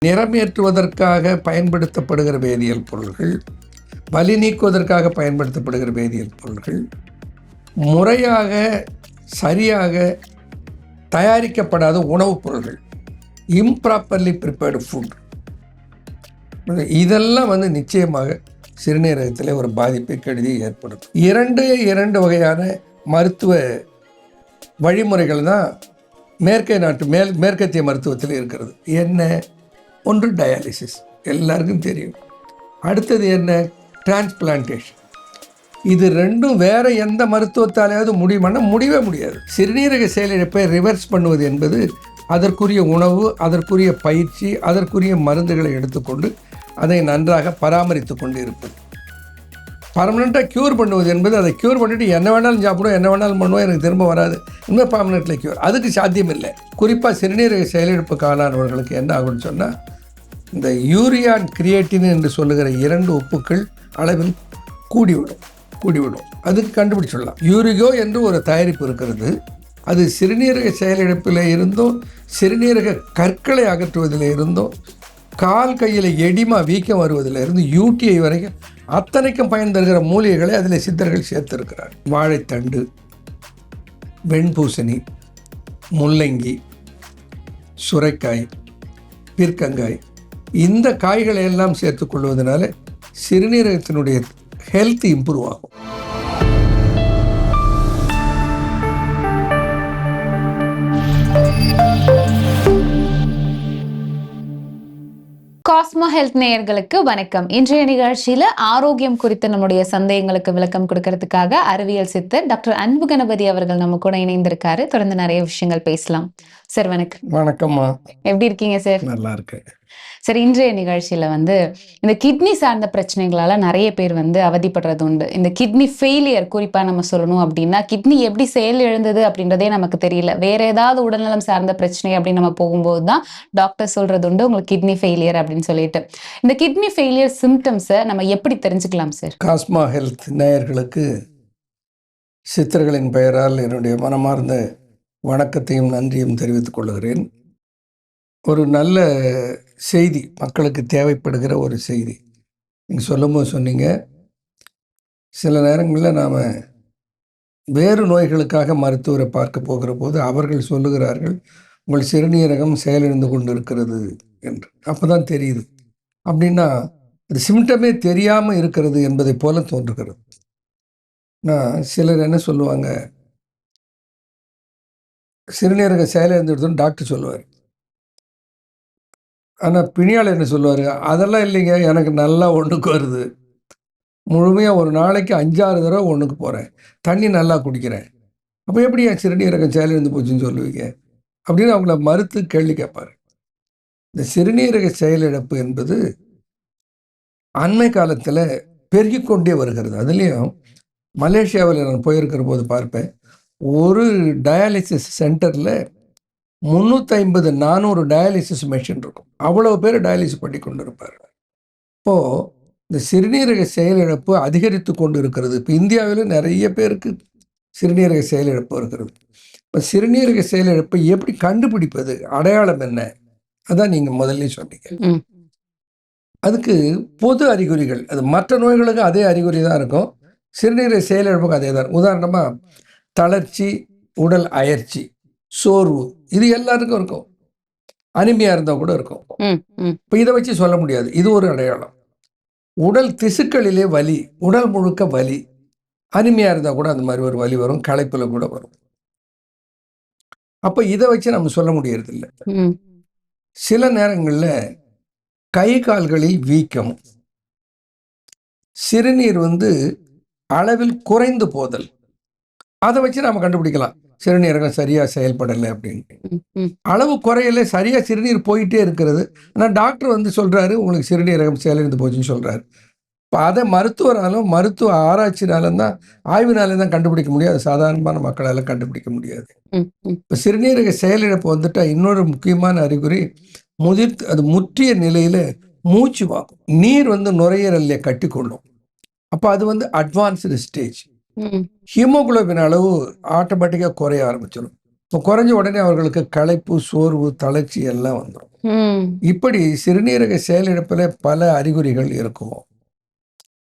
நிறமேற்றுவதற்காக பயன்படுத்தப்படுகிற வேதியியல் பொருள்கள், வலி நீக்குவதற்காக பயன்படுத்தப்படுகிற வேதியியல் பொருள்கள், முறையாக சரியாக தயாரிக்கப்படாத உணவுப் பொருள்கள், இம்ப்ராப்பர்லி ப்ரிப்பேர்டு ஃபுட், இதெல்லாம் நிச்சயமாக சிறுநீரகத்தில் ஒரு பாதிப்பை கெடுதியை ஏற்படுத்தும். இரண்டு வகையான மருத்துவ வழிமுறைகள் தான் மேற்கத்திய மருத்துவத்தில் இருக்கிறது. என்ன? ஒன்று டயாலிசிஸ், எல்லாருக்கும் தெரியும். அடுத்தது என்ன? டிரான்ஸ்பிளான்டேஷன். இது ரெண்டும் வேற எந்த மருத்துவத்தாலேயாவது முடியவே முடியாது. சிறுநீரக செயலிழப்பை ரிவர்ஸ் பண்ணுவது என்பது அதற்குரிய உணவு, அதற்குரிய பயிற்சி, அதற்குரிய மருந்துகளை எடுத்துக்கொண்டு அதை நன்றாக பராமரித்து கொண்டு இருப்பது. பர்மனெண்ட்டாக க்யூர் பண்ணுவது என்பது அதை க்யூர் பண்ணிவிட்டு என்ன வேணாலும் சாப்பிடுவோம், என்ன வேணாலும் பண்ணுவோம், எனக்கு திரும்ப வராது, இன்னும் பர்மனெண்ட்டில் க்யூர், அதுக்கு சாத்தியம் இல்லை. குறிப்பாக சிறுநீரக செயலிழப்புக்கு ஆளானவர்களுக்கு என்ன ஆகும்னு சொன்னால், இந்த யூரியான் கிரியேட்டின் என்று சொல்லுகிற 2 உப்புக்கள் அளவில் கூடிவிடும். அதுக்கு கண்டுபிடிச்சிடலாம். யூரிகோ என்று ஒரு தயாரிப்பு இருக்கிறது. அது சிறுநீரக செயலிழப்பில் இருந்தும், சிறுநீரக கற்களை அகற்றுவதில் இருந்தும், கால் கையில் எடிமா வீக்கம் வருவதில் இருந்து யூடிஐ வரைக்கும் அத்தனைக்கும் பயன் தருகிற மூலிகைகளை அதில் சித்தர்கள் சேர்த்திருக்கிறார். வாழைத்தண்டு, வெண்பூசணி, முள்ளங்கி, சுரைக்காய், பீர்க்கங்காய், இந்த காய்களை எல்லாம் சேர்த்துக்கொள்வதனால சிறுநீரகத்தினுடைய ஹெல்த் இம்ப்ரூவ் ஆகும். காஸ்மோ ஹெல்த் நேயர்களுக்கு வணக்கம். இன்றைய நிகழ்ச்சியில ஆரோக்கியம் குறித்த நம்முடைய சந்தேகங்களுக்கு விளக்கம் கொடுக்கறதுக்காக அறிவியல் சித்தர் டாக்டர் அன்பு கணபதி அவர்கள் நம்ம கூட இணைந்திருக்காரு. தொடர்ந்து நிறைய விஷயங்கள் பேசலாம். சார் வணக்கம். வணக்கம்மா. எப்படி இருக்கீங்க சார்? நல்லா இருக்கு சார். இன்றைய நிகழ்ச்சியில இந்த கிட்னி சார்ந்த பிரச்சனைகளால நிறைய பேர் அவதிப்படுறது உண்டு. இந்த கிட்னி ஃபெயிலியர் குறிப்பா நம்ம சொல்லணும் அப்படின்னா, கிட்னி எப்படி செயல் இழந்தது அப்படின்றதே நமக்கு தெரியல. வேற ஏதாவது உடல்நலம் சார்ந்த பிரச்சனை அப்படின்னு நம்ம போகும்போது தான் டாக்டர் சொல்றது உண்டு, உங்களுக்கு கிட்னி ஃபெயிலியர் அப்படின்னு சொல்லிட்டு. இந்த கிட்னி ஃபெயிலியர் சிம்டம்ஸை நம்ம எப்படி தெரிஞ்சுக்கலாம் சார்? காஸ்மோ ஹெல்த் நேயர்களுக்கு சித்தர்களின் பெயரால் என்னுடைய மனமார்ந்த வணக்கத்தையும் நன்றியும் தெரிவித்துக் கொள்கிறேன். ஒரு நல்ல செய்தி, மக்களுக்கு தேவைப்படுகிற ஒரு செய்தி நீங்கள் சொல்லும்போது சொன்னீங்க. சில நேரங்களில் நாம் வேறு நோய்களுக்காக மருத்துவரை பார்க்க போகிற போது அவர்கள் சொல்லுகிறார்கள், உங்கள் சிறுநீரகம் செயலிழந்து கொண்டு இருக்கிறது என்று. அப்போ தான் தெரியுது. அப்படின்னா அது சிம்டமே தெரியாமல் இருக்கிறது என்பதை போல தோன்றுகிறது. நான் சிலர் என்ன சொல்லுவாங்க, சிறுநீரக செயலிழந்துடுதுன்னு டாக்டர் சொல்லுவார். ஆனால் பிணியால் என்ன சொல்லுவார், அதெல்லாம் இல்லைங்க, எனக்கு நல்லா ஒன்றுக்கு வருது, முழுமையாக ஒரு நாளைக்கு 5-6 தடவை ஒன்றுக்கு போகிறேன், தண்ணி நல்லா குடிக்கிறேன், அப்போ எப்படி என் சிறுநீரகம் செயலிழந்து போச்சுன்னு சொல்லுவீங்க அப்படின்னு அவங்கள மறுத்து கேள்வி கேட்பார். இந்த சிறுநீரக செயலிழப்பு என்பது அண்மை காலத்தில் பெருகிக்கொண்டே வருகிறது. அதுலேயும் மலேசியாவில் நான் போயிருக்கிற போது பார்ப்பேன், ஒரு டயாலிசிஸ் சென்டரில் 350-400 டயாலிசிஸ் மெஷின் இருக்கும். அவ்வளோ பேர் டயாலிசிஸ் பண்ணி கொண்டு இருப்பார்கள். இப்போது இந்த சிறுநீரக செயலிழப்பு அதிகரித்து கொண்டு இருக்கிறது. இப்போ இந்தியாவில் நிறைய பேருக்கு சிறுநீரக செயலிழப்பு இருக்கிறது. இப்போ சிறுநீரக செயலிழப்பை எப்படி கண்டுபிடிப்பது, அடையாளம் என்ன, அதான் நீங்கள் முதல்ல சொன்னீங்க. அதுக்கு பொது அறிகுறிகள், அது மற்ற நோய்களுக்கு அதே அறிகுறி தான் இருக்கும், சிறுநீரக செயலிழப்புக்கு அதே தான். உதாரணமாக தளர்ச்சி, உடல் அயற்சி, சோர்வு, இது எல்லாருக்கும் இருக்கும். அனிமியா இருந்தால் கூட இருக்கும். இப்போ இதை வச்சு சொல்ல முடியாது, இது ஒரு அடையாளம். உடல் திசுக்களிலே வலி, உடல் முழுக்க வலி, அனிமியா இருந்தால் கூட அந்த மாதிரி ஒரு வலி வரும், களைப்பில் கூட வரும். அப்போ இதை வச்சு நம்ம சொல்ல முடியறதில்லை. சில நேரங்களில் கை கால்களில் வீக்கம், சிறுநீர் அளவில் குறைந்து போதல், அதை வச்சு நம்ம கண்டுபிடிக்கலாம் சிறுநீரகம் சரியாக செயல்படலை அப்படின்னு. அளவு குறையலை, சரியாக சிறுநீர் போயிட்டே இருக்கிறது, ஆனால் டாக்டர் சொல்கிறாரு உங்களுக்கு சிறுநீரகம் செயலிழந்து போச்சுன்னு சொல்கிறாரு. இப்போ அதை மருத்துவராலும் மருத்துவ ஆராய்ச்சினாலும் தான், ஆய்வினாலும் தான் கண்டுபிடிக்க முடியாது, சாதாரணமான மக்களால் கண்டுபிடிக்க முடியாது. இப்போ சிறுநீரக செயலிழப்பு வந்துட்டால் இன்னொரு முக்கியமான அறிகுறி, அது முற்றிய நிலையில் மூச்சு வாங்கும், நீர் நுரையீரலில் கட்டி கொள்ளும். அப்போ அது அட்வான்ஸ்டு ஸ்டேஜ். ஹீமோகுளோபின் அளவு ஆட்டோமேட்டிக்காக குறைய ஆரம்பிச்சிடும். இப்போ குறைஞ்ச உடனே அவர்களுக்கு களைப்பு, சோர்வு, தளர்ச்சி எல்லாம் வந்துடும். இப்படி சிறுநீரக செயலிழப்பில் பல அறிகுறிகள் இருக்கும்.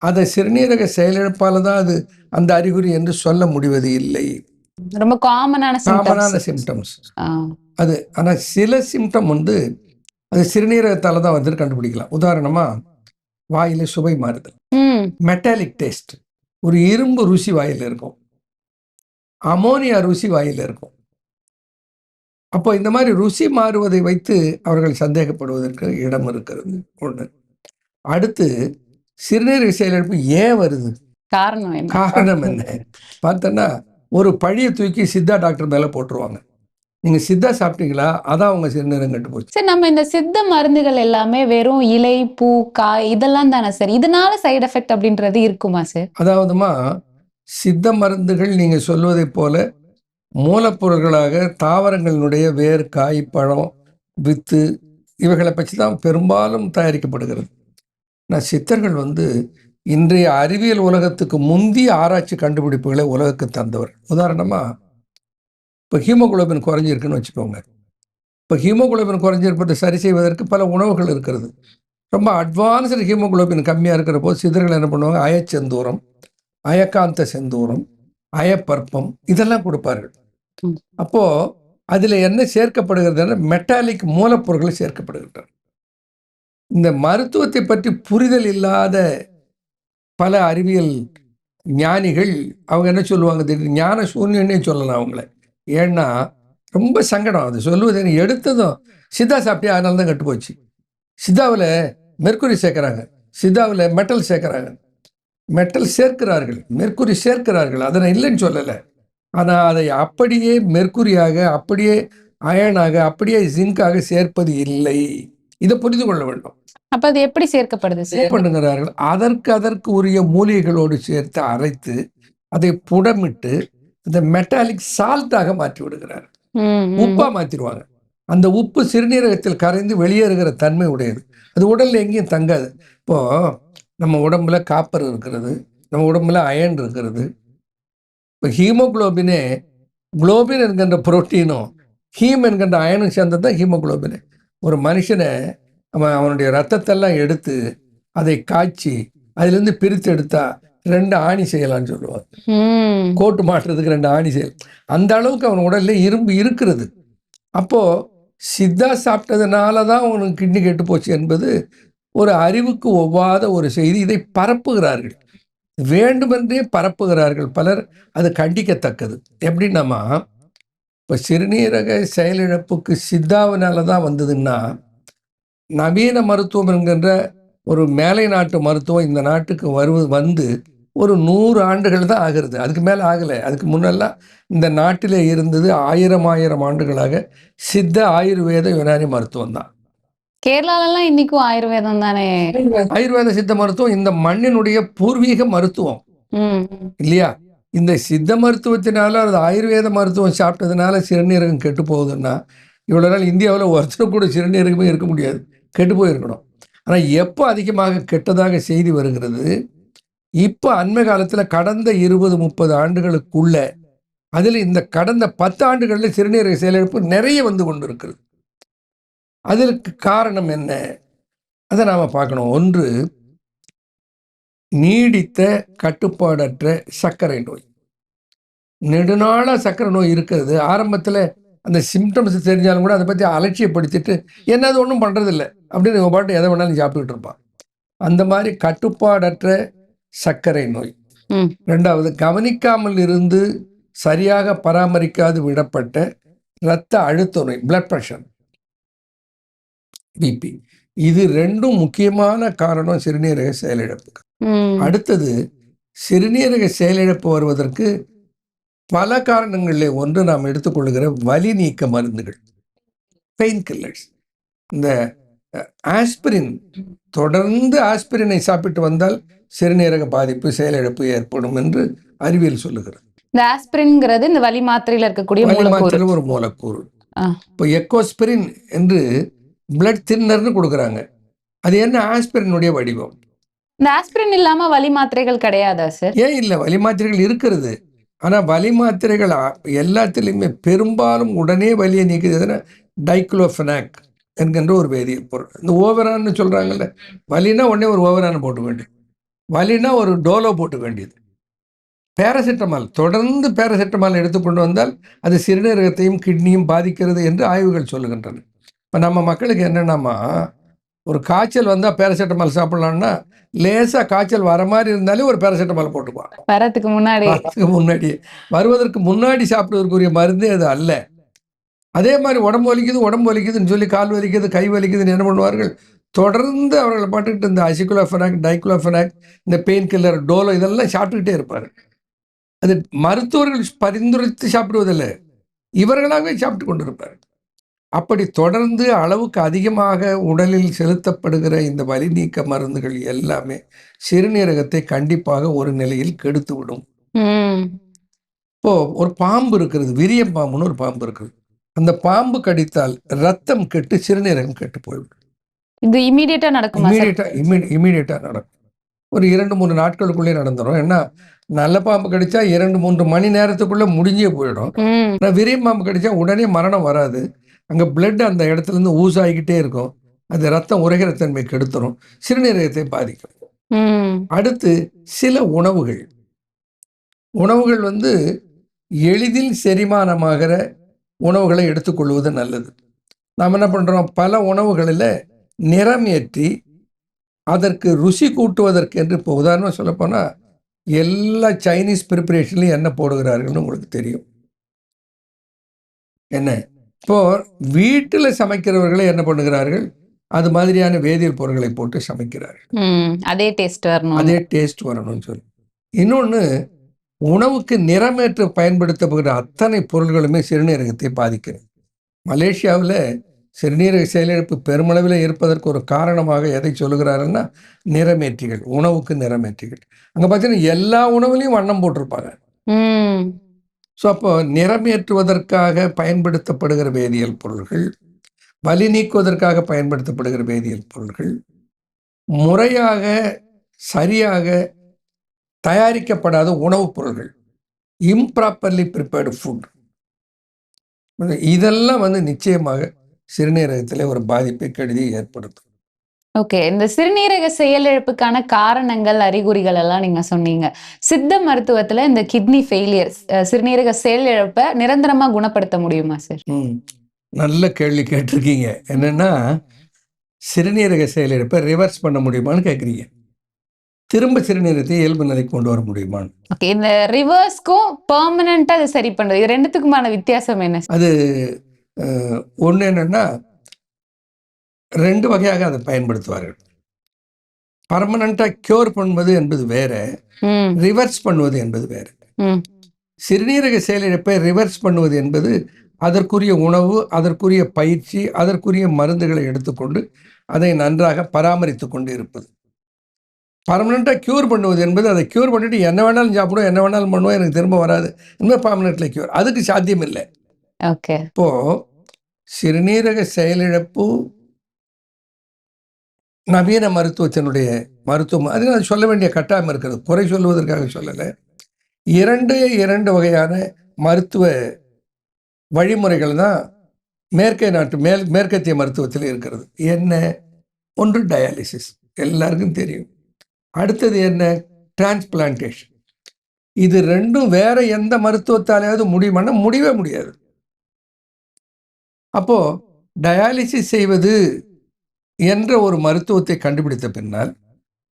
அதை சிறுநீரக செயலிழப்பால் தான் அது அந்த அறிகுறி என்று சொல்ல முடிவது இல்லை. ரொம்ப காமனான சிம்டம்ஸ் அது. ஆனால் சில சிம்டம் வந்து அது சிறுநீரகத்தால் தான் வந்து கண்டுபிடிக்கலாம். உதாரணமா வாயில சுவை மாறுதல், மெட்டாலிக் டேஸ்ட், ஒரு இரும்பு ருசி வாயில் இருக்கும், அமோனியா ருசி வாயில் இருக்கும். அப்போ இந்த மாதிரி ருசி மாறுவதை வைத்து அவர்கள் சந்தேகப்படுவதற்கு இடம் இருக்கிறது ஒன்று. அடுத்து சிறுநீரக செயலிழப்பு ஏன் வருது, காரணம் என்ன பார்த்தோன்னா, ஒரு பழியை தூக்கி சித்தா டாக்டர் மேலே போட்டுருவாங்க. நீங்க சித்தா சாப்பிட்டீங்களா, அதான் உங்க சிறுநீரகம் கெட்டு போச்சு. சரி, நம்ம இந்த சித்த மருந்துகள் எல்லாமே வெறும் இலை, பூ, காய் இதெல்லாம் தானே சார்? இதனால சைடு எஃபெக்ட் அப்படின்றது இருக்குமா சார்? அதாவதுமா, சித்த மருந்துகள் நீங்க சொல்வதை போல மூலப்பொருள்களாக தாவரங்களினுடைய வேர், காய், பழம், வித்து இவைகளை பற்றி தான் பெரும்பாலும் தயாரிக்கப்படுகிறது. நான் சித்தர்கள் வந்து இன்றைய அறிவியல் உலகத்துக்கு முந்தைய ஆராய்ச்சி கண்டுபிடிப்புகளை உலகுக்கு தந்தவர். உதாரணமாக, இப்போ ஹீமோகுளோபின் குறைஞ்சிருக்குன்னு வச்சுக்கோங்க. இப்போ ஹீமோகுளோபின் குறைஞ்சிருப்பதை சரி செய்வதற்கு பல உணவுகள் இருக்கிறது. ரொம்ப அட்வான்ஸ்டு ஹீமோகுளோபின் கம்மியாக இருக்கிற போது சித்தர்கள் என்ன பண்ணுவாங்க, அயச்செந்தூரம், அயக்காந்த செந்தூரம், அயப்பற்பம் இதெல்லாம் கொடுப்பார்கள். அப்போது அதில் என்ன சேர்க்கப்படுகிறதுனா மெட்டாலிக் மூலப்பொருட்கள் சேர்க்கப்படுகின்றன. இந்த மருத்துவத்தை பற்றி புரிதல் இல்லாத பல அறிவியல் ஞானிகள் அவங்க என்ன சொல்லுவாங்க, திடீர்னு ஞான சூன்யன்னே சொல்லலாம் அவங்கள. ஏன்னா ரொம்ப சங்கடம் அது சொல்லுவது. எனக்கு எடுத்ததும் சித்தா சாப்பிட்டே அதனால தான் கெட்டு போச்சு. சித்தாவில் மெர்க்குரி சேர்க்குறாங்க, சித்தாவில் மெட்டல் சேர்க்குறாங்க, மெட்டல் சேர்க்கிறார்கள், மெர்க்குரி சேர்க்கிறார்கள், அதை நான் இல்லைன்னு சொல்லலை. ஆனால் அதை அப்படியே மெர்க்குரியாக, அப்படியே அயனாக, அப்படியே ஜிங்காக சேர்ப்பது இல்லை. இதை புரிந்து கொள்ள வேண்டும். அப்போ அது எப்படி சேர்க்கப்படுது சார்? பண்ணுகிறார்கள், அதற்கு உரிய மூலிகைகளோடு சேர்த்து அரைத்து அதை புடமிட்டு இந்த மெட்டாலிக் சால்ட்டாக மாற்றி விடுகிறார். உப்பா மாற்றிடுவாங்க. அந்த உப்பு சிறுநீரகத்தில் கரைந்து வெளியேறுகிற தன்மை உடையது. அது உடல்ல எங்கேயும் தங்காது. இப்போ நம்ம உடம்புல காப்பர் இருக்கிறது, நம்ம உடம்புல அயன் இருக்கிறது. இப்போ ஹீமோகுளோபினே, குளோபின் என்கின்ற புரோட்டீனும் ஹீம் என்கின்ற அயனும் சேர்ந்தது தான் ஹீமோகுளோபின். ஒரு மனுஷனை அவனுடைய ரத்தத்தெல்லாம் எடுத்து அதை காய்ச்சி அதுலேருந்து பிரித்து எடுத்தா 2 ஆணி செய்யலாம்னு சொல்லுவாங்க. கோட்டு மாட்டுறதுக்கு 2 ஆணி செய்யலாம். அந்த அளவுக்கு அவன் உடல்ல இரும்பு இருக்கிறது. அப்போது சித்தா சாப்பிட்டதுனால தான் அவனுக்கு கிட்னி கெட்டு போச்சு என்பது ஒரு அறிவுக்கு ஒவ்வாத ஒரு செய்தி. இதை பரப்புகிறார்கள், வேண்டுமென்றே பரப்புகிறார்கள் பலர். அது கண்டிக்கத்தக்கது. எப்படின்னாமா, இப்போ சிறுநீரக செயலிழப்புக்கு சித்தாவினால தான் வந்ததுன்னா, நவீன மருத்துவம் என்கின்ற ஒரு மேலை நாட்டு மருத்துவம் இந்த நாட்டுக்கு வந்து ஒரு 100 ஆண்டுகள் தான் ஆகிறது. அதுக்கு மேலே ஆகலை. அதுக்கு முன்னெல்லாம் இந்த நாட்டிலே இருந்தது 1000 ஆண்டுகளாக சித்த, ஆயுர்வேத, யுனானி மருத்துவம் தான். கேரளாலெல்லாம் இன்னைக்கும் ஆயுர்வேதம் தானே. ஆயுர்வேத சித்த மருத்துவம் இந்த மண்ணினுடைய பூர்வீக மருத்துவம் இல்லையா? இந்த சித்த மருத்துவத்தினால அது ஆயுர்வேத மருத்துவம் சாப்பிட்டதுனால சிறுநீரகம் கெட்டு போகுதுன்னா, இவ்வளோ நாள் இந்தியாவில் ஒருத்தர் கூட சிறுநீரகமே இருக்க முடியாது, கெட்டு போயிருக்கணும். ஆனால் எப்போ அதிகமாக கெட்டதாக செய்தி வருகிறது, இப்போ அண்மை காலத்தில் கடந்த 20-30 ஆண்டுகளுக்குள்ள, அதில் இந்த கடந்த 10 ஆண்டுகளில் சிறுநீரக செயலிழப்பு நிறைய வந்து கொண்டு இருக்கிறது. அதற்கு காரணம் என்ன, அதை நாம் பார்க்கணும். ஒன்று, நீடித்த கட்டுப்பாடற்ற சர்க்கரை நோய். நெடுநாளாக சர்க்கரை நோய் இருக்கிறது. ஆரம்பத்தில் அந்த சிம்டம்ஸ் தெரிஞ்சாலும் கூட அதை பற்றி அலட்சியப்படுத்திட்டு என்னது ஒன்றும் பண்ணுறதில்லை அப்படின்னு இவங்க பாட்டு எதை வேணாலும் சாப்பிட்டுக்கிட்டு இருப்பான். அந்த மாதிரி கட்டுப்பாடற்ற சர்க்கரை நோய். 2வது, கவனிக்காமல் இருந்து சரியாக பராமரிக்காது விடப்பட்ட இரத்த அழுத்த நோய், பிளட் ப்ரெஷர், பிபி. இது 2ம் முக்கியமான காரணம் சிறுநீரக செயலிழப்புக்கு. அடுத்தது, சிறுநீரக செயலிழப்பு வருவதற்கு பல காரணங்களில் ஒன்று நாம் எடுத்துக்கொள்கிற வலி நீக்க மருந்துகள், பெயின் கில்லர்ஸ். இந்த ஆஸ்பிரின், தொடர்ந்து ஆஸ்பிரினை சாப்பிட்டு வந்தால் சிறுநீரக பாதிப்பு, செயலிழப்பு ஏற்படும் என்று அறிவியல் சொல்லுகிறது. இந்த ஆஸ்பிரின்ங்கிறது இந்த வலி மாத்திரையில் இருக்கக்கூடிய ஒரு மூலக்கூறு. இப்போ எக்கோஸ்பிரின் என்று பிளட் தின்னர்னு கொடுக்குறாங்க. அது என்ன, ஆஸ்பிரினுடைய வடிவம். இந்த ஆஸ்பிரின் இல்லாம வலி மாத்திரைகள் கிடையாதா சார்? ஏன் இல்லை, வலி மாத்திரைகள் இருக்கிறது. ஆனால் வலி மாத்திரைகள் எல்லாத்துலேயுமே பெரும்பாலும் உடனே வலியை நீக்குதுன்னா டைக்ளோஃபெனாக் என்கின்ற ஒரு வேதியியல் பொருள். இந்த ஓவரான்னு சொல்கிறாங்கல்ல, வலினா உடனே ஒரு ஓவரான் போட்டு வேண்டியது, வலினா ஒரு டோலோ போட்டு வேண்டியது. பேராசிட்டமால், தொடர்ந்து பேராசிட்டமால் எடுத்துக்கொண்டு வந்தால் அது சிறுநீரகத்தையும் கிட்னியும் பாதிக்கிறது என்று ஆய்வுகள் சொல்லுகின்றன. இப்போ நம்ம மக்களுக்கு என்னென்னாமா, ஒரு காய்ச்சல் வந்தால் பேராசிட்டமால் சாப்பிட்லான்னா, லேசாக காய்ச்சல் வர மாதிரி இருந்தாலே ஒரு பேராசிட்டமால் போட்டுக்குவான். வரதுக்கு முன்னாடி வருவதற்கு முன்னாடி சாப்பிடுவதற்குரிய மருந்தே அது அல்ல. அதே மாதிரி உடம்பு வலிக்குதுன்னு சொல்லி கால் வலிக்குது, கை வலிக்குதுன்னு என்ன பண்ணுவார்கள், தொடர்ந்து அவர்களை பாட்டுக்கிட்டு இந்த அசிகுலோஃபெனாக், டைக்ளோஃபெனாக், இந்த பெயின் கில்லர், டோலோ இதெல்லாம் சாப்பிட்டுக்கிட்டே இருப்பார். அது மருத்துவர்கள் பரிந்துரைத்து சாப்பிடுவதில்லை, இவர்களாகவே சாப்பிட்டு கொண்டிருப்பார். அப்படி தொடர்ந்து அளவுக்கு அதிகமாக உடலில் செலுத்தப்படுகிற இந்த வலி நீக்க மருந்துகள் எல்லாமே சிறுநீரகத்தை கண்டிப்பாக ஒரு நிலையில் கெடுத்து விடும். இப்போ ஒரு பாம்பு இருக்கிறது, விரியன் பாம்புன்னு ஒரு பாம்பு இருக்குது. அந்த பாம்பு கடித்தால் ரத்தம் கெட்டு சிறுநீரகம் கெட்டு போய்விடும். இது இமீடியட்டா நடக்கும். இமீடியட்டா நடக்கும். ஒரு 2-3 நாட்களுக்குள்ளே நடந்துடும். ஏன்னா நல்ல பாம்பு கடிச்சா 2-3 மணி நேரத்துக்குள்ள முடிஞ்சே போயிடும். ஆனால் விரியன் பாம்பு கடிச்சா உடனே மரணம் வராது. அங்கே பிளட் அந்த இடத்துல இருந்து ஊசாகிக்கிட்டே இருக்கும். அது ரத்தம் உறைகிற தன்மை கெடுத்துரும், சிறுநீரகத்தை பாதிக்கும். அடுத்து சில உணவுகள் வந்து எளிதில் செரிமானமாகிற உணவுகளை எடுத்துக்கொள்வது நல்லது. நாம் என்ன பண்ணுறோம், பல உணவுகளில் நிறம் ஏற்றி அதற்கு ருசி கூட்டுவதற்கு என்று, இப்போ உதாரணமாக சொல்லப்போனால் எல்லா சைனீஸ் ப்ரிப்பரேஷன்லையும் என்ன போடுகிறார்கள்னு உங்களுக்கு தெரியும். என்ன, இப்போ வீட்டில் சமைக்கிறவர்களே என்ன பண்ணுகிறார்கள், அது மாதிரியான வேதியியல் பொருட்களை போட்டு சமைக்கிறார்கள். அதே டேஸ்ட் வரணும்னு சொல்லி. இன்னொன்று, உணவுக்கு நிறமேற்று பயன்படுத்தப்படுகிற அத்தனை பொருள்களுமே சிறுநீரகத்தை பாதிக்கிறது. மலேசியாவில் சிறுநீரக செயலிழப்பு பெருமளவில் இருப்பதற்கு ஒரு காரணமாக எதை சொல்லுகிறாருன்னா நிறமேற்றிகள், உணவுக்கு நிறமேற்றிகள். அங்கே பார்த்தீங்கன்னா எல்லா உணவுலையும் வண்ணம் போட்டிருப்பாங்க. ஸோ அப்போ நிறமேற்றுவதற்காக பயன்படுத்தப்படுகிற வேதியியல் பொருள்கள், வலி நீக்குவதற்காக பயன்படுத்தப்படுகிற வேதியியல் பொருள்கள், முறையாக சரியாக தயாரிக்கப்படாத உணவுப் பொருள்கள், இம்ப்ராப்பர்லி ப்ரிப்பேர்டு ஃபுட், இதெல்லாம் வந்து நிச்சயமாக சிறுநீரகத்தில் ஒரு பாதிப்பை கெடுதி ஏற்படுத்தும். ஓகே, இந்த சிறுநீரக செயலிழப்புக்கான காரணங்கள், அறிகுறிகள் எல்லாம் நீங்க சொன்னீங்க. சித்த மருத்துவத்துல இந்த கிட்னி ஃபெயிலியர், சிறுநீரக செயலிழப்பை நிரந்தரமா குணப்படுத்த முடியுமா சார்? நல்ல கேள்வி கேட்டிருக்கீங்க. என்னன்னா, சிறுநீரக செயலிழப்பை ரிவர்ஸ் பண்ண முடியுமான்னு கேட்குறீங்க. திரும்ப சிறுநீரகத்தை இயல்பு நிலைக்கு கொண்டு வர முடியுமா? ஓகே, இந்த ரிவர்ஸ்க்கும் பெர்மனண்டா அது சரி பண்றது, இது ரெண்டுத்துக்குமான வித்தியாசம் என்ன? அது ஒன்று என்னன்னா, 2 வகையாக அதை பயன்படுத்துவார்கள். பர்மனண்டா கியூர் பண்ணுவது என்பது வேற, ரிவர்ஸ் பண்ணுவது என்பது வேற. சிறுநீரக செயலிழப்பை ரிவர்ஸ் பண்ணுவது என்பது அதற்குரிய உணவு, அதற்குரிய பயிற்சி, அதற்குரிய மருந்துகளை எடுத்துக்கொண்டு அதை நன்றாக பராமரித்து கொண்டு இருப்பது. பர்மனெண்ட்டாக க்யூர் பண்ணுவது என்பது அதை க்யூர் பண்ணிவிட்டு என்ன வேணாலும் சாப்பிடுவோம், என்ன வேணாலும் பண்ணுவோம், எனக்கு திரும்ப வராது, இனிமேல் பர்மனெண்ட்ல க்யூர், அதுக்கு சாத்தியம் இல்லை. ஓகே, இப்போது சிறுநீரக செயலிழப்பு நவீன மருத்துவத்தினுடைய மருத்துவம், அது நான் சொல்ல வேண்டிய கட்டாயம் இருக்கிறது, குறை சொல்வதற்காக சொல்லலை. 2 வகையான மருத்துவ வழிமுறைகள் தான் மேற்கத்திய மருத்துவத்தில் இருக்கிறது. என்ன, ஒன்று டயாலிசிஸ், எல்லாருக்கும் தெரியும். அடுத்தது என்ன, டிரான்ஸ்பிளான்டேஷன். இது 2 வேற எந்த மருத்துவத்தாலேயாவது முடியுமானா முடியவே முடியாது. அப்போ டயாலிசிஸ் செய்வது என்ற ஒரு மருத்துவத்தை கண்டுபிடித்த பின்னால்,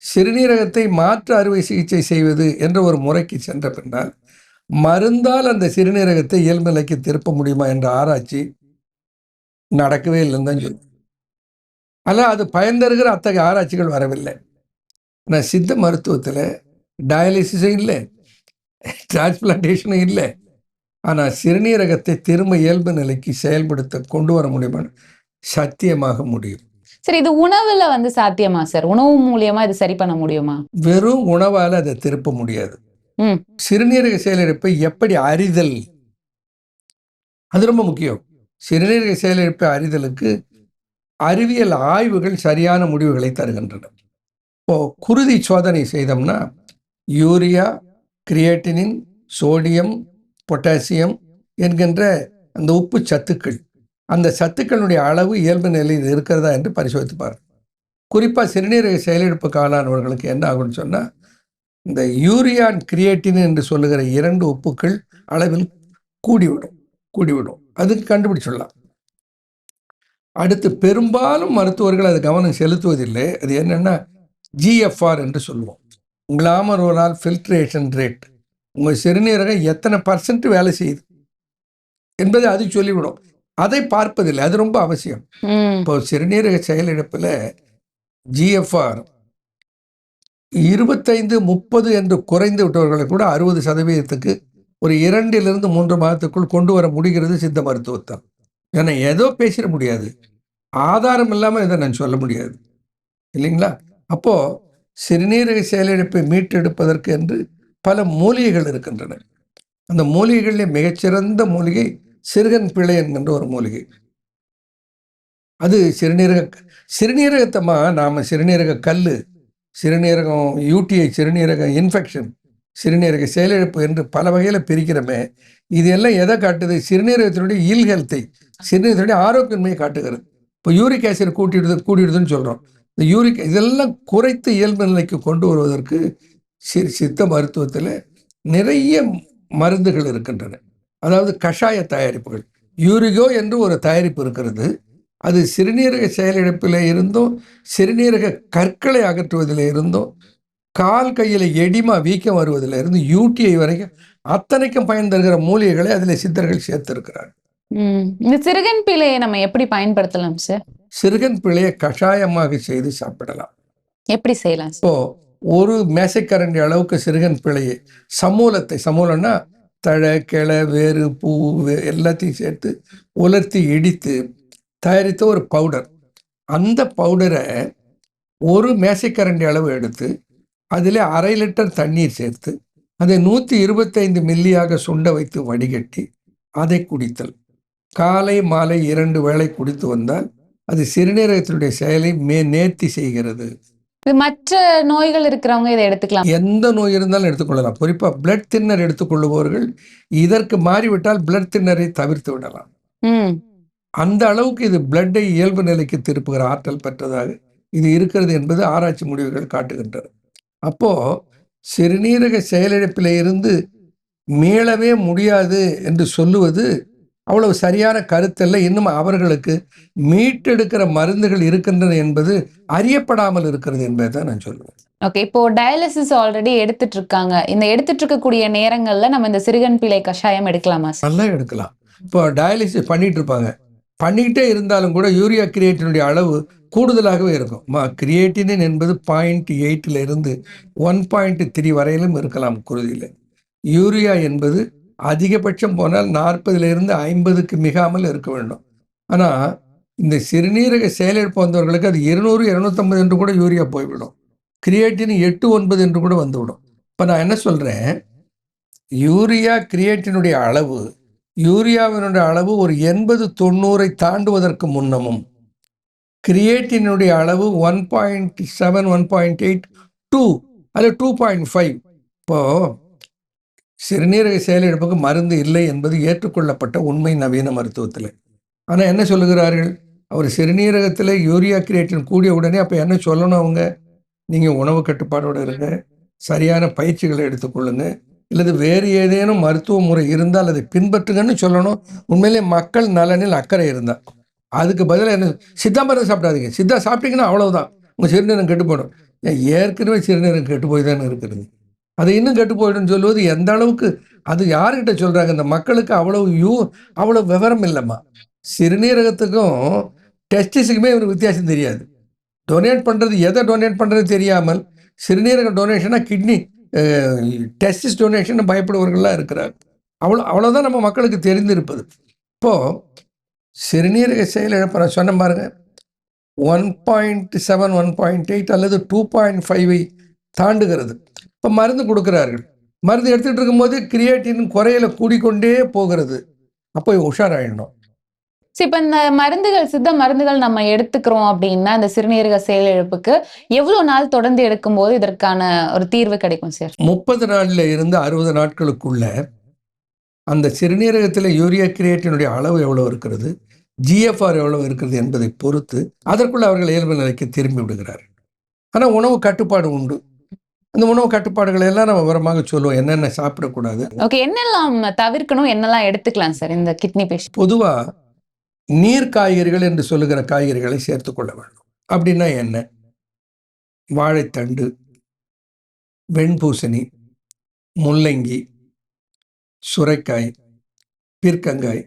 சிறுநீரகத்தை மாற்று அறுவை சிகிச்சை செய்வது என்ற ஒரு முறைக்கு சென்ற பின்னால், மருந்தால் அந்த சிறுநீரகத்தை இயல்பு நிலைக்கு திருப்ப முடியுமா என்ற ஆராய்ச்சி நடக்கவே இல்லைன்னு தான் சொல்லுவோம். ஆனால் அது பயன்தருகிற அத்தகைய ஆராய்ச்சிகள் வரவில்லை. ஆனால் சித்த மருத்துவத்தில் டயாலிசிஸும் இல்லை, டிரான்ஸ்பிளான்டேஷனும் இல்லை. ஆனால் சிறுநீரகத்தை திரும்ப இயல்பு நிலைக்கு செயல்படுத்த கொண்டு வர முடியுமா? சத்தியமாக முடியும். சரி, இது உணவுல வந்து சாத்தியமா சார்? உணவு மூலியமா இது சரி பண்ண முடியுமா? வெறும் உணவால் அதை திருப்ப முடியாது. சிறுநீரக செயலிழப்பை எப்படி அறிதல், அது ரொம்ப முக்கியம். சிறுநீரக செயலிழப்பை அறிதலுக்கு அறிவியல் ஆய்வுகள் சரியான முடிவுகளை தருகின்றன. இப்போ குருதி சோதனை செய்தோம்னா யூரியா, கிரியேட்டினின், சோடியம், பொட்டாசியம் என்கின்ற அந்த உப்பு சத்துக்கள், அந்த சத்துக்களுடைய அளவு இயல்பு நிலையில் இருக்கிறதா என்று பரிசோதித்துப்பார். குறிப்பாக சிறுநீரக செயலிழப்புக்கு ஆளானவர்களுக்கு என்ன ஆகும்னு சொன்னால், இந்த யூரியான் கிரியேட்டின் என்று சொல்லுகிற 2 உப்புக்கள் அளவில் கூடிவிடும். அதுக்கு கண்டுபிடிச்சிடலாம். அடுத்து பெரும்பாலும் மருத்துவர்கள் அது கவனம் செலுத்துவதில்லை. அது என்னென்னா GFR என்று சொல்லுவோம், கிளாமருலார் ஃபில்ட்ரேஷன் ரேட். உங்கள் சிறுநீரகம் எத்தனை % வேலை செய்யுது என்பதை அது சொல்லிவிடும். அதை பார்ப்பதில்லை, அது ரொம்ப அவசியம். இப்போ சிறுநீரக செயலிழப்பில் GFR 25-30 என்று குறைந்து விட்டவர்களை கூட 60% ஒரு 2-3 மாதத்துக்குள் கொண்டு வர முடிகிறது சித்த மருத்துவத்தால். ஏன்னா ஏதோ பேசிட முடியாது, ஆதாரம் இல்லாமல் இதை நான் சொல்ல முடியாது இல்லைங்களா? அப்போது சிறுநீரக செயலிழப்பை மீட்டெடுப்பதற்கு என்று பல மூலிகைகள் இருக்கின்றன. அந்த மூலிகைகளில் மிகச்சிறந்த மூலிகை சிறுகன் பிழை என்கின்ற ஒரு மூலிகை. அது சிறுநீரகத்தமா நாம் சிறுநீரக கல், சிறுநீரகம் UTI, சிறுநீரக இன்ஃபெக்ஷன், சிறுநீரக செயலிழப்பு என்று பல வகையில் பிரிக்கிறோமே. இது எல்லாம் எதை காட்டுது? சிறுநீரகத்தினுடைய இல் ஹெல்த்தை, சிறுநீரகத்தினுடைய ஆரோக்கியன்மையை காட்டுகிறது. இப்போ யூரிக் ஆசிட் கூட்டிடுதுன்னு சொல்கிறோம். இந்த இதெல்லாம் குறைத்து இயல்பு நிலைக்கு கொண்டு வருவதற்கு சித்த மருத்துவத்தில் நிறைய மருந்துகள் இருக்கின்றன. அதாவது கஷாய தயாரிப்புகள். யூரிகோ என்று ஒரு தயாரிப்பு இருக்கிறது. அது சிறுநீரக செயலிழப்பில் இருந்தும், சிறுநீரக கற்களை அகற்றுவதில் இருந்தும், கால் கையில் எடிமா வீக்கம் வருவதில் இருந்து UTI வரைக்கும் அத்தனைக்கும் பயன் தருகிற மூலிகைகளை அதில் சித்தர்கள் சேர்த்திருக்கிறார். இந்த சிறுகன் பிழையை நம்ம எப்படி பயன்படுத்தலாம் சார்? சிறுகன் பிழையை கஷாயமாக செய்து சாப்பிடலாம். எப்படி செய்யலாம்? இப்போ ஒரு மேசைக்கரண்டி அளவுக்கு சிறுகன் பிழையை சமூலம்னா தழை, கிளை, வேறு, பூ எல்லாத்தையும் சேர்த்து உலர்த்தி இடித்து தயாரித்த ஒரு பவுடர். அந்த பவுடரை ஒரு மேசைக்கரண்டி அளவு எடுத்து அதில் 1/2 லிட்டர் தண்ணீர் சேர்த்து அதை 125 மில்லியாக சுண்ட வைத்து வடிகட்டி அதை குடித்தல். காலை மாலை 2 வேளை குடித்து வந்தால் அது சிறுநீரகத்தினுடைய செயலை நேர்த்தி செய்கிறது. மற்ற நோய்கள் இருக்கிறவங்க இதை எடுத்துக்கலாம்? எந்த நோய் இருந்தாலும் எடுத்துக்கொள்ளலாம். குறிப்பாக பிளட் தின்னர் எடுத்துக்கொள்ளுபவர்கள் இதற்கு மாறிவிட்டால் பிளட் தின்னரை தவிர்த்து விடலாம். அந்த அளவுக்கு இது பிளட்டை இயல்பு நிலைக்கு திருப்புகிற ஆற்றல் பெற்றதாக இது இருக்கிறது என்பது ஆராய்ச்சி முடிவுகள் காட்டுகின்றன. அப்போது சிறுநீரக செயலிழப்பில் இருந்து மீளவே முடியாது என்று சொல்லுவது அவ்வளவு சரியான கருத்தல்ல. இன்னும் அவர்களுக்கு மீட்டெடுக்கிற மருந்துகள் இருக்கின்றன என்பது அறியப்படாமல் இருக்கிறது என்பதை தான் நான் சொல்லுவேன். ஓகே, இப்போ டயாலிசிஸ் ஆல்ரெடி எடுத்துட்டு இருக்காங்க. இந்த எடுத்துட்டு இருக்கக்கூடிய நேரங்கள்ல நம்ம இந்த சிறுகன் பிழை கஷாயம் எடுக்கலாமா? நல்லா எடுக்கலாம். இப்போ டயாலிசிஸ் பண்ணிட்டு இருப்பாங்க, பண்ணிக்கிட்டே இருந்தாலும் கூட யூரியா கிரியேட்டினுடைய அளவு கூடுதலாகவே இருக்கும். கிரியேட்டினின் என்பது 0.8 இருந்து 1.3 வரையிலும் இருக்கலாம் குருதியில். யூரியா என்பது அதிகபட்சம் போனால் 40 50 மிகாமல் இருக்க வேண்டும். ஆனால் இந்த சிறுநீரக செயலிழப்பு வந்தவர்களுக்கு அது 200 250 என்று கூட யூரியா போய்விடும். கிரியேட்டின் 8 9 என்று கூட வந்துவிடும். இப்போ நான் என்ன சொல்கிறேன், யூரியா கிரியேட்டினுடைய அளவு, யூரியாவினுடைய அளவு ஒரு 80 90 தாண்டுவதற்கு முன்னமும் கிரியேட்டினுடைய அளவு 1.7 1.8 2 அல்லது 2.5. இப்போது சிறுநீரக செயலிழப்புக்கு மருந்து இல்லை என்பது ஏற்றுக்கொள்ளப்பட்ட உண்மை நவீன மருத்துவத்தில். ஆனால் என்ன சொல்லுகிறார்கள், அவர் சிறுநீரகத்தில் யூரியா கிரியேட்டின் கூடிய உடனே அப்போ என்ன சொல்லணும் அவங்க, நீங்கள் உணவு கட்டுப்பாடோடு இருங்க, சரியான பயிற்சிகளை எடுத்துக்கொள்ளுங்க, இல்லது வேறு ஏதேனும் மருத்துவ முறை இருந்தால் அதை பின்பற்றுங்கன்னு சொல்லணும். உண்மையிலே மக்கள் நலனில் அக்கறை இருந்தால். அதுக்கு பதிலாக என்ன, சித்தா மருந்து சாப்பிடாதீங்க, சித்தா சாப்பிட்டீங்கன்னா அவ்வளவுதான் உங்கள் சிறுநீரகம் கெட்டு போயிடும். ஏற்கனவே சிறுநீரகம் கெட்டு போய் தானே இருக்கிறது, அது இன்னும் கெட்டு போயிடும்னு சொல்லுவது எந்த அளவுக்கு, அது யாருக்கிட்ட சொல்கிறாங்க? இந்த மக்களுக்கு அவ்வளோ விவரம் இல்லைம்மா. சிறுநீரகத்துக்கும் டெஸ்டிஸுக்குமே இவருக்கு வித்தியாசம் தெரியாது. டொனேட் பண்ணுறது, எதை டொனேட் பண்ணுறது தெரியாமல் சிறுநீரக டொனேஷனாக கிட்னி டெஸ்டிஸ் டொனேஷன் பயப்படுவர்கள்லாம் இருக்கிறார். அவ்வளோதான் நம்ம மக்களுக்கு தெரிந்திருப்பது. இப்போது சிறுநீரக செயலிழப்பு நான் சொன்ன பாருங்க, 1.7 1.8 அல்லது 2.5 தாண்டுகிறது. இப்போ மருந்து கொடுக்குறார்கள், மருந்து எடுத்துகிட்டு இருக்கும்போது கிரியேட்டின் குறையில கூடிக்கொண்டே போகிறது. அப்போ உஷாராயிடணும். சோ இப்ப இந்த மருந்துகள், சித்த மருந்துகள் நம்ம எடுத்துக்கிறோம் அப்படின்னா, இந்த சிறுநீரக செயலிழப்புக்கு எவ்வளவு நாள் தொடர்ந்து எடுக்கும்போது இதற்கான ஒரு தீர்வு கிடைக்கும் சார்? 30 நாள்ல இருந்து 60 நாட்களுக்குள்ள அந்த சிறுநீரகத்தில் யூரியா கிரியேட்டினுடைய அளவு எவ்வளவு இருக்கிறது, ஜிஎஃப்ஆர் எவ்வளவு இருக்கிறது என்பதை பொறுத்து அதற்குள்ள அவர்கள் இயல்பு நிலைக்கு திரும்பி விடுகிறார்கள். ஆனால் உணவு கட்டுப்பாடு உண்டு. அந்த உணவு கட்டுப்பாடுகளை எல்லாம் நம்ம விவரமாக சொல்லுவோம், என்னென்ன சாப்பிடக்கூடாது. ஓகே, என்னெல்லாம் தவிர்க்கணும், என்னெல்லாம் எடுத்துக்கலாம் சார் இந்த கிட்னி பேஷண்ட்? பொதுவாக நீர் காய்கறிகள் என்று சொல்லுகிற காய்கறிகளை சேர்த்துக்கொள்ள வேண்டும். அப்படின்னா என்ன? வாழைத்தண்டு, வெண்பூசணி, முள்ளங்கி, சுரைக்காய், பீர்க்கங்காய்,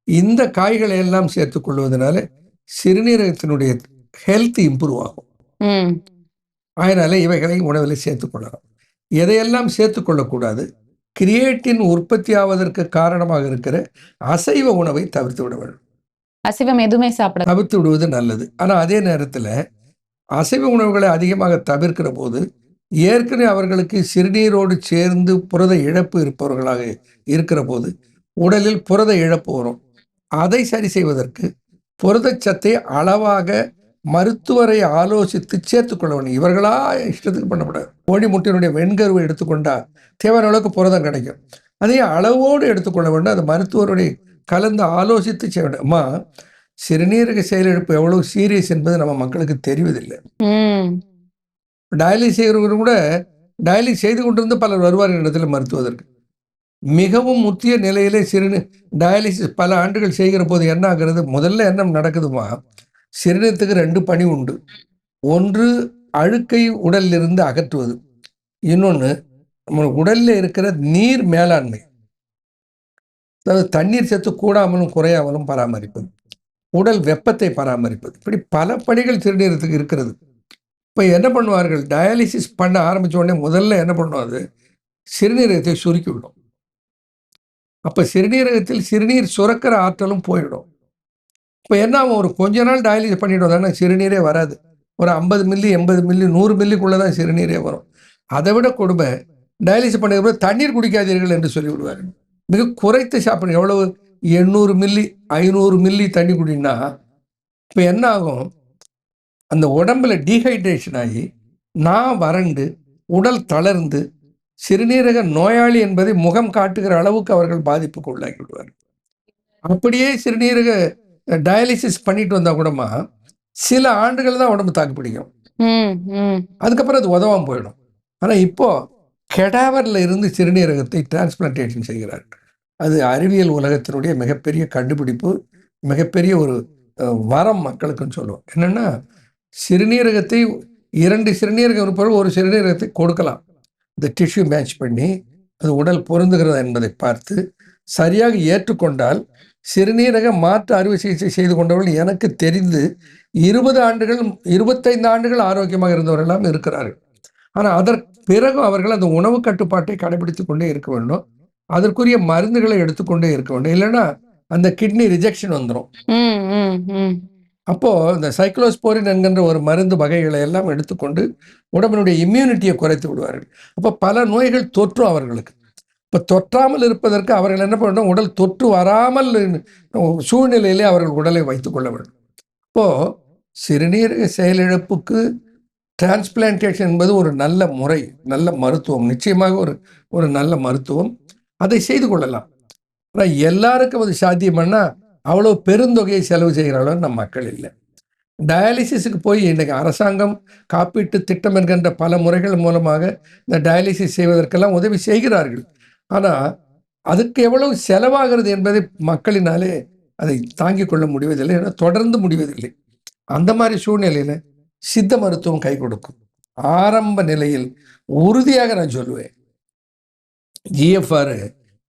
இந்த காய்களை எல்லாம் சேர்த்துக்கொள்வதனால சிறுநீரகத்தினுடைய ஹெல்த் இம்ப்ரூவ் ஆகும். அதனால இவைகளை உணவில் சேர்த்துக்கொள்ளலாம். எதையெல்லாம் சேர்த்துக்கொள்ளக்கூடாது? கிரியேட்டின் உற்பத்தி ஆவதற்கு காரணமாக இருக்கிற அசைவ உணவை தவிர்த்து விட வேண்டும். அசைவம் எதுவுமே சாப்பிட தவிர்த்து விடுவது நல்லது. ஆனால் அதே நேரத்தில் அசைவ உணவுகளை அதிகமாக தவிர்க்கிற போது ஏற்கனவே அவர்களுக்கு சிறுநீரோடு சேர்ந்து புரத இழப்பு இருப்பவர்களாக இருக்கிற போது உடலில் புரத இழப்பு வரும். அதை சரி செய்வதற்கு புரதச்சத்தை அளவாக மருத்துவரை ஆலோசித்து சேர்த்துக்கொள்ள வேண்டும். இவர்களா இஷ்டத்துக்கு பண்ணக்கூடாது. கோழி முட்டையினுடைய வெண்கருவை எடுத்துக்கொண்டா தேவையான அளவுக்கு புரதம் கிடைக்கும். அதே அளவோடு எடுத்துக்கொள்ள வேண்டும். அது மருத்துவருடைய கலந்து ஆலோசித்து செய்ய வேண்டும். அம்மா, சிறுநீரக செயலிழப்பு எவ்வளவு சீரியஸ் என்பது நம்ம மக்களுக்கு தெரிவதில்லை. டயாலிசிஸ் செய்கிறவங்க கூட டயாலிசிஸ் செய்து கொண்டிருந்து பலர் வருவார்கள் இடத்துல மருத்துவதற்கு. மிகவும் முத்திய நிலையிலே டயாலிசிஸ் பல ஆண்டுகள் செய்கிற போது என்ன ஆகிறது? முதல்ல என்ன நடக்குதுமா, சிறுநீரகத்துக்கு 2 பணி உண்டு. ஒன்று அழுக்கை உடலில் இருந்து அகற்றுவது, இன்னொன்று நம்ம உடலில் இருக்கிற நீர் மேலாண்மை, அதாவது தண்ணீர் சத்து கூடாமலும் குறையாமலும் பராமரிப்பது, உடல் வெப்பத்தை பராமரிப்பது, இப்படி பல பணிகள் சிறுநீரகத்துக்கு இருக்கிறது. இப்போ என்ன பண்ணுவார்கள்? டயாலிசிஸ் பண்ண ஆரம்பித்த உடனே முதல்ல என்ன பண்ணுவாது? சிறுநீரகத்தை சுருக்கி விடும். அப்போ சிறுநீரகத்தில் சிறுநீர் சுரக்கிற ஆற்றலும் போயிடும். இப்போ என்ன ஆகும்? ஒரு கொஞ்ச நாள் டயாலிசிஸ் பண்ணிட்டு வந்தாங்கன்னா சிறுநீரே வராது. ஒரு 50 மில்லி 80 மில்லி 100 மில்லிக்குள்ளே தான் சிறுநீரே வரும். அதை விட கொடுமை, டயாலிசிஸ் பண்ணுற தண்ணீர் குடிக்காதீர்கள் என்று சொல்லிவிடுவார்கள். மிக குறைத்து சாப்பிடணும். எவ்வளவு? 800 மில்லி 500 மில்லி தண்ணி குடினா இப்போ என்ன ஆகும்? அந்த உடம்புல டீஹைட்ரேஷன் ஆகி வறண்டு உடல் தளர்ந்து சிறுநீரக நோயாளி என்பதை முகம் காட்டுகிற அளவுக்கு அவர்கள் பாதிப்புக்கு உள்ளாக்கி விடுவார்கள். அப்படியே சிறுநீரக டயாலிசிஸ் பண்ணிட்டு வந்தா கூடமா சில ஆண்டுகள் தான் உடம்பு தாக்கு பிடிக்கும். அதுக்கப்புறம் அது உதவாம போயிடும். ஆனால் இப்போ கெடாவரில் இருந்து சிறுநீரகத்தை டிரான்ஸ்பிளான்டேஷன் செய்கிறார். அது அறிவியல் உலகத்தினுடைய மிகப்பெரிய கண்டுபிடிப்பு, மிகப்பெரிய ஒரு வரம் மக்களுக்குன்னு சொல்லுவோம். என்னென்னா, சிறுநீரகத்தை 2 சிறுநீரகம் இருப்பவர்கள் ஒரு சிறுநீரகத்தை கொடுக்கலாம். இந்த டிஷ்யூ மேட்ச் பண்ணி அது உடல் பொருந்துகிறதா என்பதை பார்த்து சரியாக ஏற்றுக்கொண்டால் சிறுநீரக மாற்று அறுவை சிகிச்சை செய்து கொண்டவர்கள் எனக்கு தெரிந்து 20 ஆண்டுகள் 25 ஆண்டுகள் ஆரோக்கியமாக இருந்தவர்களெல்லாம் இருக்கிறார்கள். ஆனால் அதற்கு பிறகு அவர்கள் அந்த உணவு கட்டுப்பாட்டை கடைபிடித்து கொண்டே இருக்க வேண்டும். அதற்குரிய மருந்துகளை எடுத்துக்கொண்டே இருக்க வேண்டும். இல்லைன்னா அந்த கிட்னி ரிஜெக்ஷன் வந்துடும். அப்போது இந்த சைக்ளோஸ்போரின் என்கின்ற ஒரு மருந்து வகைகளை எல்லாம் எடுத்துக்கொண்டு உடம்பினுடைய இம்யூனிட்டியை குறைத்து விடுவார்கள். அப்போ பல நோய்கள் தொற்றும் அவர்களுக்கு. இப்போ தொற்றாமல் இருப்பதற்கு அவர்கள் என்ன பண்ணணும்? உடல் தொற்று வராமல் சூழ்நிலையிலே அவர்கள் உடலை வைத்துக்கொள்ள வேண்டும். இப்போது சிறுநீரக செயலிழப்புக்கு டிரான்ஸ்பிளான்டேஷன் என்பது ஒரு நல்ல முறை, நல்ல மருத்துவம், நிச்சயமாக ஒரு நல்ல மருத்துவம். அதை செய்து கொள்ளலாம். ஆனால் எல்லாருக்கும் அது சாத்தியம்னா அவ்வளோ பெருந்தொகையை செலவு செய்கிறாளோ நம் மக்கள் இல்லை. டயாலிசிஸுக்கு போய் இன்றைக்கி அரசாங்கம் காப்பீட்டு திட்டம் என்கின்ற பல முறைகள் மூலமாக இந்த டயாலிசிஸ் செய்வதற்கெல்லாம் உதவி செய்கிறார்கள். ஆனால் அதுக்கு எவ்வளவு செலவாகிறது என்பதை மக்களினாலே அதை தாங்கிக் கொள்ள முடிவதில்லை, ஏன்னா தொடர்ந்து முடிவதில்லை. அந்த மாதிரி சூழ்நிலையில் சித்த மருத்துவம் கை கொடுக்கும். ஆரம்ப நிலையில் உறுதியாக நான் சொல்லுவேன், ஜிஎஃப்ஆர்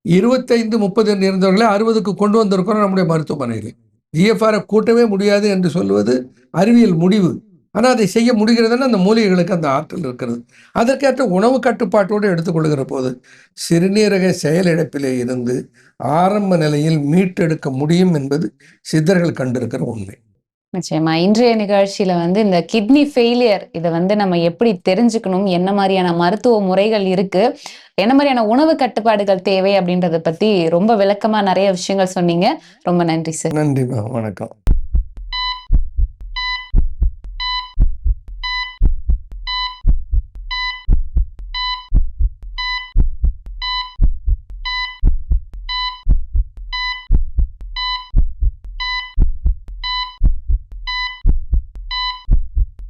25-30 இருந்தவர்களை 60க்கு கொண்டு வந்திருக்கிறோம் நம்முடைய மருத்துவமனையில். ஜிஎஃப்ஆரை கூட்டவே முடியாது என்று சொல்வது அறிவியல் முடிவு. ஆனால் அதை செய்ய முடிகிறதுன்னா அந்த மூலிகைகளுக்கு அந்த ஆற்றல் இருக்கிறது. அதற்கேற்ற உணவு கட்டுப்பாட்டோடு எடுத்துக்கொள்கிற போது சிறுநீரக செயலிழப்பிலே இருந்து ஆரம்ப நிலையில் மீட்டெடுக்க முடியும் என்பது சித்தர்கள் கண்டிருக்கிற உண்மை. நிச்சயமா. இன்றைய நிகழ்ச்சியில வந்து இந்த கிட்னி ஃபெயிலியர் இத வந்து நம்ம எப்படி தெரிஞ்சுக்கணும்? என்ன மாரியான மருத்துவ முறைகள் இருக்கு? என்ன மாரியான உணவு கட்டுப்பாடுகள் தேவை? அப்படின்றத பத்தி ரொம்ப விளக்கமா நெறைய விஷயங்கள் சொன்னீங்க. ரொம்ப நன்றி சார். நன்றிம்மா, வணக்கம்.